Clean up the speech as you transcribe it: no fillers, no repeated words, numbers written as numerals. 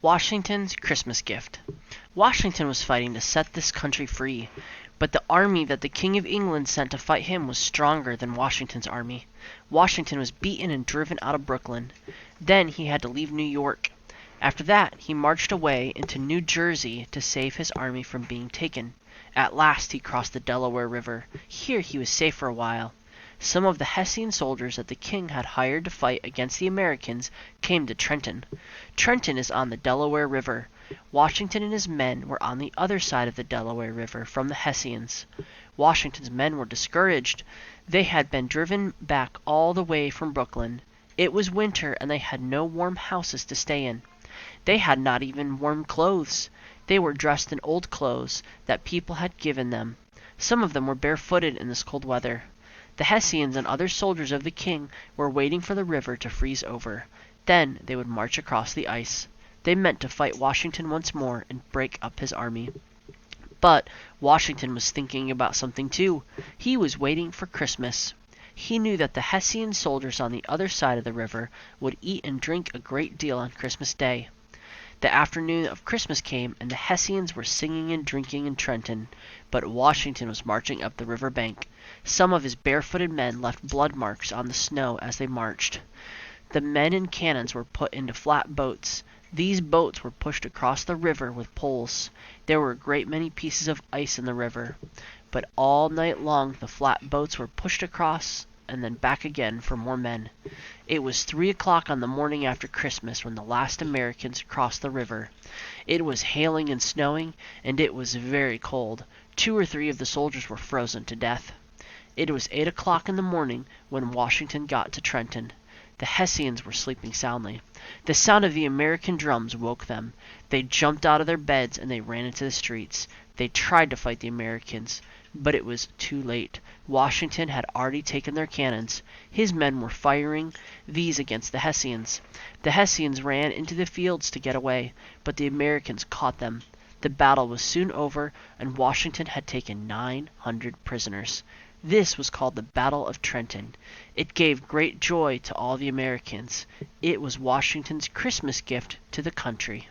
Washington's Christmas Gift. Washington was fighting to set this country free, but the army that the King of England sent to fight him was stronger than Washington's army. Washington was beaten and driven out of Brooklyn. Then he had to leave New York. After that, he marched away into New Jersey to save his army from being taken. At last he crossed the Delaware River. Here he was safe for a while. Some of the Hessian soldiers that the king had hired to fight against the Americans came to Trenton. Trenton is on the Delaware River. Washington and his men were on the other side of the Delaware River from the Hessians. Washington's men were discouraged. They had been driven back all the way from Brooklyn. It was winter, and they had no warm houses to stay in. They had not even warm clothes. They were dressed in old clothes that people had given them. Some of them were barefooted in this cold weather. The Hessians and other soldiers of the king were waiting for the river to freeze over. Then they would march across the ice. They meant to fight Washington once more and break up his army. But Washington was thinking about something too. He was waiting for Christmas. He knew that the Hessian soldiers on the other side of the river would eat and drink a great deal on Christmas Day. The afternoon of Christmas came, and the Hessians were singing and drinking in Trenton, but Washington was marching up the river bank. Some of his barefooted men left blood marks on the snow as they marched. The men and cannons were put into flat boats. These boats were pushed across the river with poles. There were a great many pieces of ice in the river, but all night long the flat boats were pushed across and then back again for more men. It was 3 o'clock on the morning after Christmas when the last Americans crossed the river. It was hailing and snowing, and it was very cold. 2 or 3 of the soldiers were frozen to death. It was 8 o'clock in the morning when Washington got to Trenton. The Hessians were sleeping soundly. The sound of the American drums woke them. They jumped out of their beds and they ran into the streets. They tried to fight the Americans, but it was too late. Washington had already taken their cannons. His men were firing these against the Hessians. The Hessians ran into the fields to get away, but the Americans caught them. The battle was soon over, and Washington had taken 900 prisoners. This was called the Battle of Trenton. It gave great joy to all the Americans. It was Washington's Christmas gift to the country.